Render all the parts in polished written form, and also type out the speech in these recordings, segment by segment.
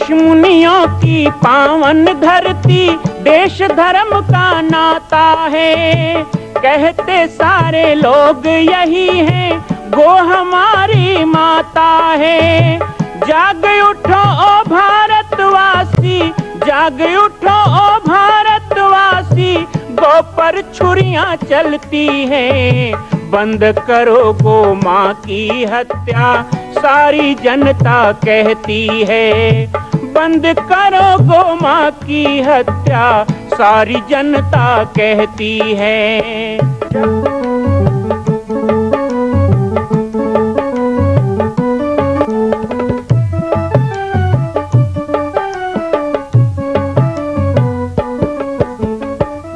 ऋषि मुनियों की पावन धरती, देश धर्म का नाता है। कहते सारे लोग यही हैं, गो हमारी माता है। जाग उठो ओ भारतवासी, जाग उठो ओ भारतवासी, गो पर छुरियां चलती हैं। बंद करो गो माँ की हत्या, सारी जनता कहती है। बंद करो गो माँ की हत्या, सारी जनता कहती है।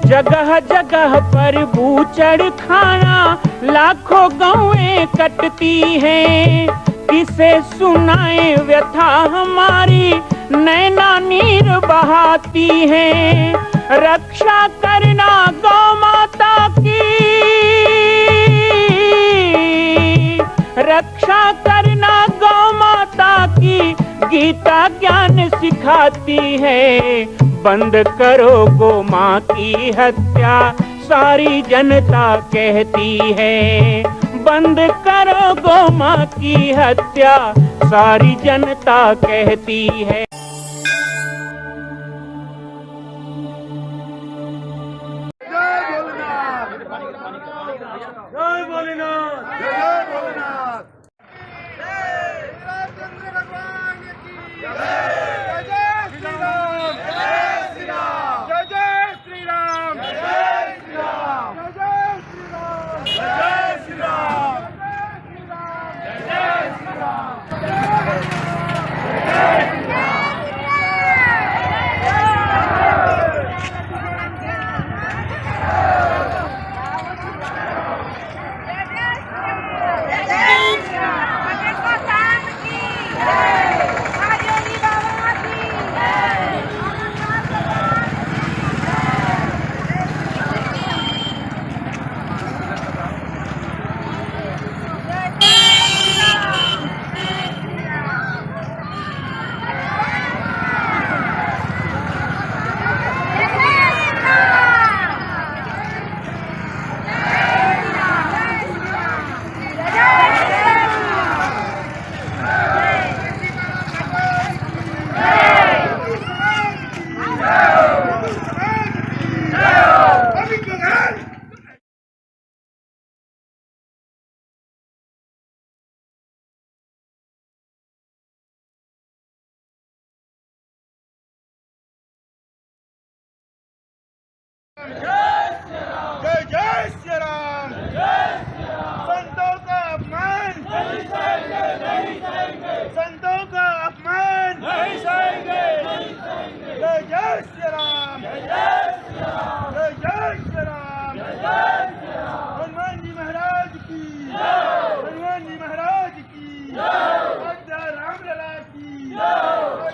जगह जगह पर बूचड़ खाना, लाखों गौएं कटती हैं। किसे सुनाए व्यथा हमारी, नैना नीर बहाती हैं। रक्षा करना गौ माता की, रक्षा करना गौ माता की, गीता ज्ञान सिखाती है। बंद करो गो माँ की हत्या, सारी जनता कहती है। बंद करो गो माँ की हत्या, सारी जनता कहती है। जय भोलेनाथ, जय भोलेनाथ। रामचंद्र भगवान की जय। जय श्री राम, जय श्री राम, जय जय श्री राम, जय श्री राम, जय श्री राम, जय श्री राम, जय श्री राम, जय श्री राम। जय जय श्री राम, संतों का अपमान नहीं सहेंगे, संतों का अपमान नहीं सहेंगे। जय जय श्री राम, जय जय श्री राम, हनुमान जी महाराज की, हनुमान जी महाराज की, जय रामलला की,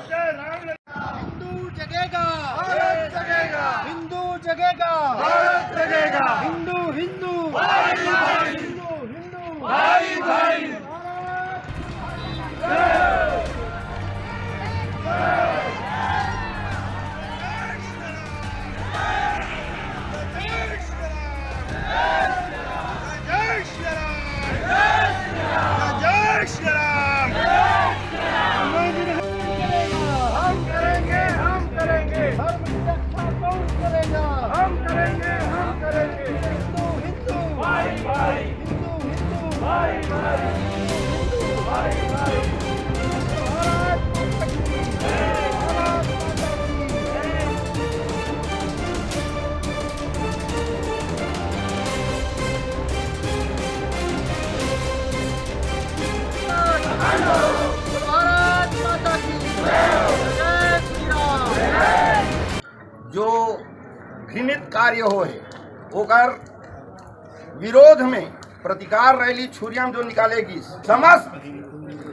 जय रामलला। हिंदू जगेगा, भारत जगेगा, हिंदू जगेगा, भारत जगेगा। हिंदू हिंदू भाई भाई, हिंदू हिंदू भाई भाई। जय श्री राम, जय श्री राम। हम करेंगे, हम करेंगे, धर्म की रक्षा कौन करेगा? हम करेंगे, हम करेंगे। हिंदू हिंदू भाई भाई, हिंदू हिंदू भाई भाई, हिंदू भाई भाई। भारत माता की जय, भारत माता की जय। भारत माता की जय श्री राम। जो घृणित कार्य हो है ओकर विरोध में प्रतिकार रैली छुरियाम जो निकालेगी, समस्त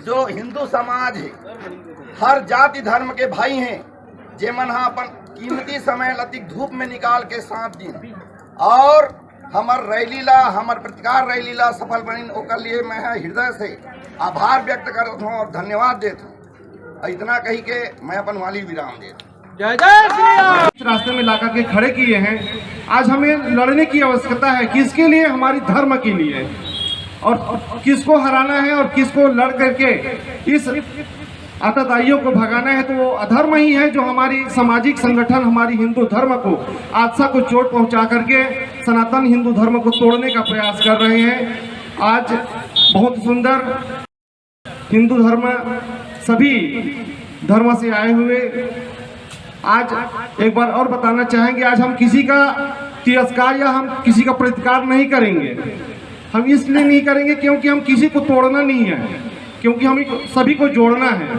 जो हिंदू समाज है, हर जाति धर्म के भाई हैं, जे मन अपन कीमती समय लतिक धूप में निकाल के 7 दिन और हमार रैली ला, हमार प्रतिकार रैली ला सफल बनी, ओकर लिए मैं हृदय से आभार व्यक्त करता हूँ और धन्यवाद देता हूँ। इतना कही के मैं अपन वाली विराम दे जय जय श्री राम। इस रास्ते में ला करके खड़े किए हैं। आज हमें लड़ने की आवश्यकता है। किसके लिए? हमारी धर्म के लिए। और किसको हराना है और किसको लड़ करके इस आतताइयों को भगाना है, तो वो अधर्म ही है जो हमारी सामाजिक संगठन, हमारी हिंदू धर्म को आस्था को चोट पहुंचा करके सनातन हिंदू धर्म को तोड़ने का प्रयास कर रहे हैं। आज बहुत सुंदर हिंदू धर्म सभी धर्म से आए हुए, आज एक बार और बताना चाहेंगे, आज हम किसी का तिरस्कार या हम किसी का प्रतिकार नहीं करेंगे। हम इसलिए नहीं करेंगे क्योंकि हम किसी को तोड़ना नहीं है, क्योंकि हम सभी को जोड़ना है।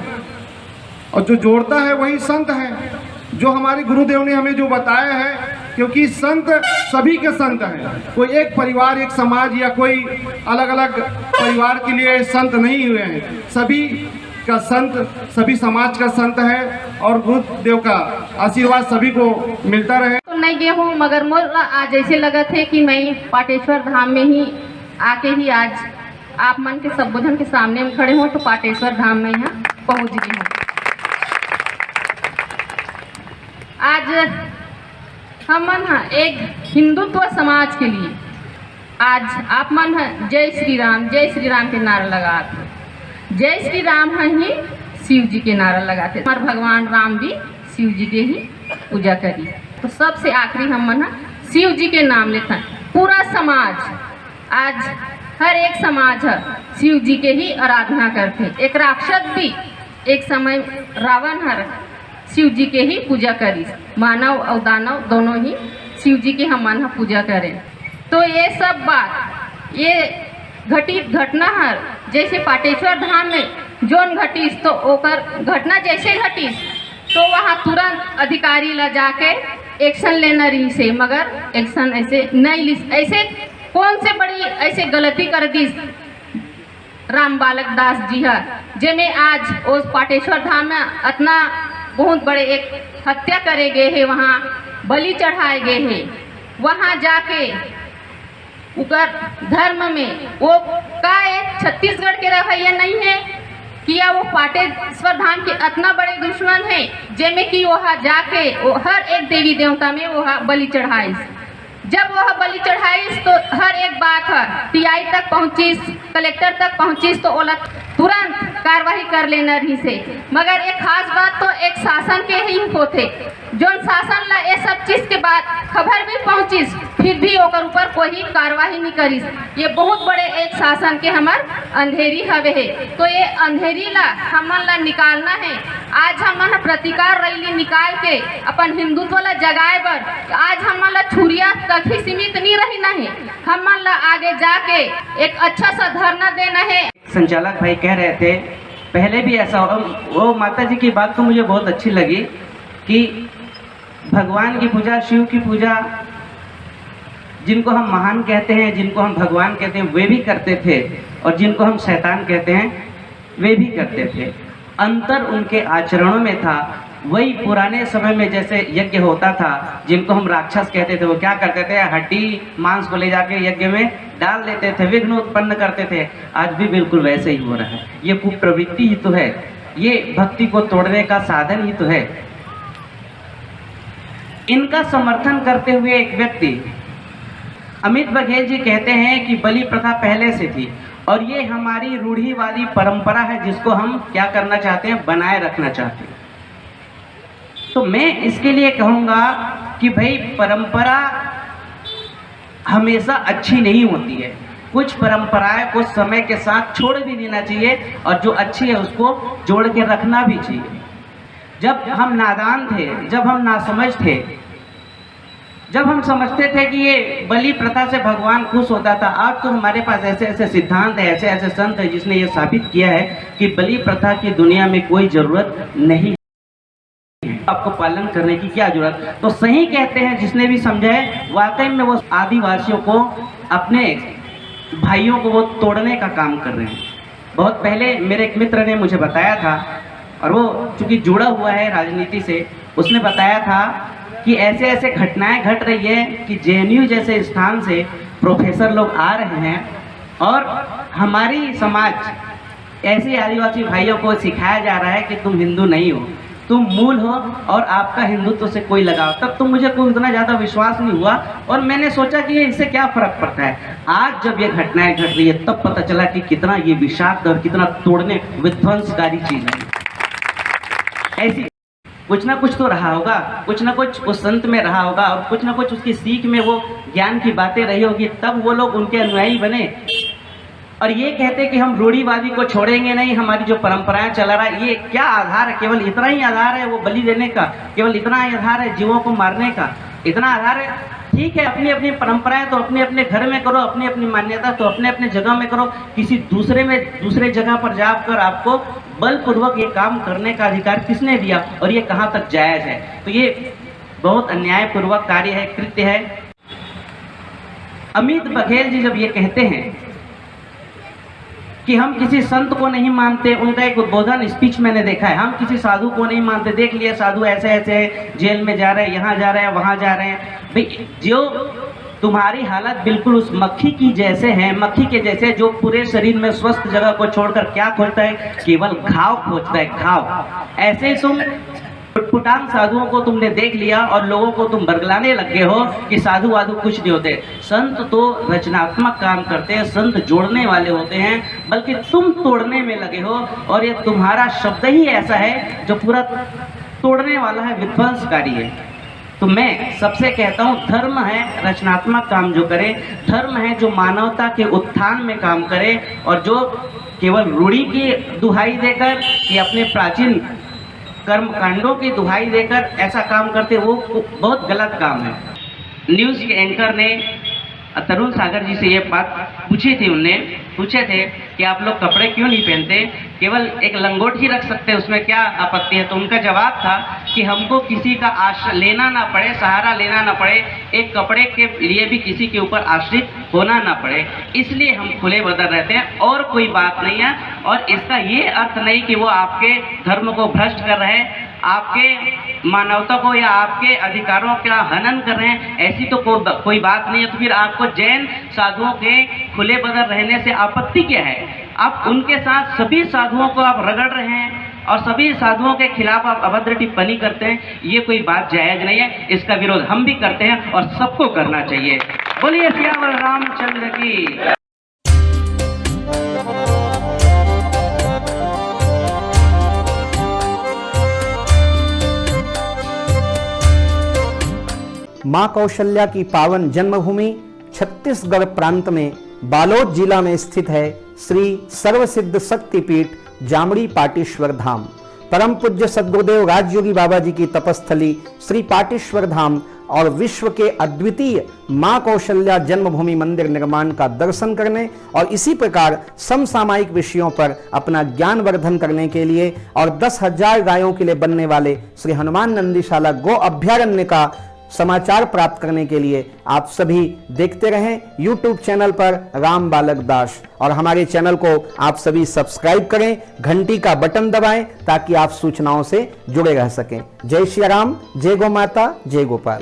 और जो जोड़ता है वही संत है, जो हमारे गुरुदेव ने हमें जो बताया है। क्योंकि संत सभी के संत हैं, कोई एक परिवार, एक समाज या कोई अलग अलग परिवार के लिए संत नहीं हुए हैं। सभी का संत, सभी समाज का संत है और गुरुदेव का आशीर्वाद सभी को मिलता रहे। तो नहीं गए हूँ, मगर मोला आज ऐसे लगा थे कि मैं पाटेश्वर धाम में ही आके ही आज आप मन के सब बुझन के सामने में खड़े हूँ, तो पाटेश्वर धाम में यहाँ पहुँच गई हूँ। आज हम मन एक हिंदुत्व समाज के लिए आज आप मन जय श्री राम के नारा लगाते। जय श्री राम है ही शिव जी के नारा लगाते। हमारे भगवान राम भी शिव जी के ही पूजा करी। तो सबसे आखिरी हम मन शिव जी के नाम लेते हैं। पूरा समाज आज हर एक समाज है शिव जी के ही आराधना करते। एक राक्षस भी एक समय रावण हर शिव जी के ही पूजा करी। मानव और दानव दोनों ही शिव जी के हम मन पूजा करें। तो ये सब बात ये घटित घटना हर जैसे पाटेश्वर धाम में जोन घटिस, तो ओकर घटना जैसे घटिस तो वहाँ तुरंत अधिकारी ला जाके एक्शन लेना रही से, मगर एक्शन ऐसे नहीं ली। ऐसे कौन से बड़ी ऐसे गलती कर दी राम बालक दास जी है, जिनमें आज उस पाटेश्वर धाम में इतना बहुत बड़े एक हत्या करे गए हैं, वहाँ बलि चढ़ाए गए हैं। वहाँ जाके उकर धर्म में वो का एक छत्तीसगढ़ के रवैया नहीं है किया, वो पाटेश्वर धाम के इतना बड़े दुश्मन है जिनमें कि वहाँ जाके वो हर एक देवी देवता में वह बलि चढ़ाई। जब वह बलि चढ़ाई तो हर एक बात है टीआई तक पहुँचीस, कलेक्टर तक पहुँचीस, तो ओला तुरंत कार्रवाई कर लेना रही से। मगर एक खास बात तो एक शासन के ही होते, जो शासन ला ये सब चीज के बाद खबर भी पहुँचीस, फिर भी ओकर ऊपर कोई कार्रवाई नहीं करीस। ये बहुत बड़े एक शासन के हमार अंधेरी हवे है। तो ये अंधेरी ला हमन ला निकालना है। आज हमन प्रतिकार रैली निकाल के अपन हिंदुत्व ला जगाए बर आज हमन ला छुरिया तक ही सीमित नहीं रहना है। हमन ला आगे जाके एक अच्छा सा धरना देना है। संचालक भाई कह रहे थे पहले भी ऐसा हो, वो माता जी की बात तो मुझे बहुत अच्छी लगी कि भगवान की पूजा, शिव की पूजा, जिनको हम महान कहते हैं, जिनको हम भगवान कहते हैं, वे भी करते थे, और जिनको हम शैतान कहते हैं वे भी करते थे। अंतर उनके आचरणों में था। वही पुराने समय में जैसे यज्ञ होता था, जिनको हम राक्षस कहते थे, वो क्या करते थे? हड्डी मांस को ले जाके यज्ञ में डाल देते थे, विघ्न उत्पन्न करते थे। आज भी बिल्कुल वैसे ही हो रहा है। ये कुप्रवृत्ति ही तो है, ये भक्ति को तोड़ने का साधन ही तो है। इनका समर्थन करते हुए एक व्यक्ति अमित बघेल जी कहते हैं कि बलि प्रथा पहले से थी और ये हमारी रूढ़िवादी परंपरा है, जिसको हम क्या करना चाहते हैं? बनाए रखना चाहते हैं। तो मैं इसके लिए कहूँगा कि भाई परंपरा हमेशा अच्छी नहीं होती है। कुछ परंपराएं को समय के साथ छोड़ भी देना चाहिए और जो अच्छी है उसको जोड़ के रखना भी चाहिए। जब हम नादान थे, जब हम नासमझ थे, जब हम समझते थे कि ये बलि प्रथा से भगवान खुश होता था, आज तो हमारे पास ऐसे ऐसे सिद्धांत है, ऐसे ऐसे संत है जिसने ये साबित किया है कि बलि प्रथा की दुनिया में कोई ज़रूरत नहीं, आपको पालन करने की क्या जरूरत। तो सही कहते हैं जिसने भी समझा है, वाकई में वो आदिवासियों को, अपने भाइयों को वो तोड़ने का काम कर रहे हैं। बहुत पहले मेरे एक मित्र ने मुझे बताया था, और वो चूँकि जुड़ा हुआ है राजनीति से, उसने बताया था कि ऐसे ऐसे घटनाएं घट रही है कि जेएनयू जैसे स्थान से प्रोफेसर लोग आ रहे हैं और हमारी समाज ऐसे आदिवासी भाइयों को सिखाया जा रहा है कि तुम हिंदू नहीं हो, तुम मूल हो और आपका हिंदुत्व से कोई लगाव। तब तो मुझे कोई उतना ज़्यादा विश्वास नहीं हुआ और मैंने सोचा कि इससे क्या फ़र्क पड़ता है। आज जब ये घटनाएं घट रही है तब पता चला कि कितना ये विषाक्त और कितना तोड़ने विध्वंसकारी चीज़ है। ऐसी कुछ ना कुछ तो रहा होगा, कुछ ना कुछ उस संत में रहा होगा और कुछ ना कुछ उसकी सीख में वो ज्ञान की बातें रही होगी, तब वो लोग उनके अनुयायी बने। और ये कहते कि हम रूढ़िवादी को छोड़ेंगे नहीं, हमारी जो परंपराएं चला रहा है, ये क्या आधार है? केवल इतना ही आधार है वो बलि देने का? केवल इतना ही आधार है जीवों को मारने का? इतना आधार है? ठीक है, अपनी अपनी परंपराएं तो अपने अपने घर में करो, अपनी अपनी मान्यता तो अपने अपने जगह में करो। किसी दूसरे जगह पर जाकर आपको बलपूर्वक ये काम करने का अधिकार किसने दिया और ये कहाँ तक जायज़ है? तो ये बहुत अन्यायपूर्वक कार्य है, कृत्य है। अमित बघेल जी जब ये कहते हैं कि हम किसी संत को नहीं मानते, उनका एक उद्बोधन स्पीच मैंने देखा है, हम किसी साधु को नहीं मानते, देख लिया साधु ऐसे ऐसे जेल में जा रहे हैं, यहाँ जा रहे हैं, वहाँ जा रहे हैं। भाई जो तुम्हारी हालत बिल्कुल उस मक्खी की जैसे है, मक्खी के जैसे जो पूरे शरीर में स्वस्थ जगह को छोड़कर क्या खोजता है? केवल घाव खोजता है, घाव। ऐसे तुम फुटान साधुओं को तुमने देख लिया और लोगों को तुम बरगलाने लग गए हो कि साधु वाधु कुछ नहीं होते। संत तो रचनात्मक काम करते हैं, संत जोड़ने वाले होते हैं, बल्कि तुम तोड़ने में लगे हो और ये तुम्हारा शब्द ही ऐसा है जो पूरा तोड़ने वाला है, विध्वंसकारी है। तो मैं सबसे कहता हूँ, धर्म है रचनात्मक काम जो करे, धर्म है जो मानवता के उत्थान में काम करे, और जो केवल रूढ़ी की दुहाई देकर या अपने प्राचीन कर्म कांडों की दुहाई देकर ऐसा काम करते, वो बहुत गलत काम है। न्यूज़ के एंकर ने तरुण सागर जी से ये बात पूछी थी, उनने पूछे थे कि आप लोग कपड़े क्यों नहीं पहनते, केवल एक लंगोट ही रख सकते हैं, उसमें क्या आपत्ति है? तो उनका जवाब था कि हमको किसी का आश्रय लेना ना पड़े, सहारा लेना ना पड़े, एक कपड़े के लिए भी किसी के ऊपर आश्रित होना ना पड़े, इसलिए हम खुले बदन रहते हैं, और कोई बात नहीं है। और इसका ये अर्थ नहीं कि वो आपके धर्म को भ्रष्ट कर रहे हैं, आपके मानवता को या आपके अधिकारों का हनन कर रहे हैं, ऐसी तो कोई बात नहीं है। तो फिर आपको जैन साधुओं के खुले बदन रहने से आपत्ति क्या है? आप उनके साथ सभी साधुओं को आप रगड़ रहे हैं और सभी साधुओं के खिलाफ आप अभद्र टिप्पणी करते हैं, ये कोई बात जायज़ नहीं है। इसका विरोध हम भी करते हैं और सबको करना चाहिए। बोलिए सियावर रामचंद्र की। मां कौशल्या की पावन जन्मभूमि छत्तीसगढ़ प्रांत में बालोद जिला में स्थित है श्री सर्वसिद्ध शक्तिपीठ जामड़ी पाटेश्वर धाम। परम पूज्य सद्गुरुदेव राजयोगी बाबा जी की तपस्थली श्री पाटेश्वर धाम और विश्व के अद्वितीय मां कौशल्या जन्मभूमि मंदिर निर्माण का दर्शन करने और इसी प्रकार समसामयिक विषयों पर अपना ज्ञान वर्धन करने के लिए और 10,000 गायों के लिए बनने वाले श्री हनुमान नंदीशाला गो अभ्यारण्य का समाचार प्राप्त करने के लिए आप सभी देखते रहें YouTube चैनल पर राम बालक दास, और हमारे चैनल को आप सभी सब्सक्राइब करें, घंटी का बटन दबाएं ताकि आप सूचनाओं से जुड़े रह सकें। जय श्री राम, जय गौ माता, जय गोपाल।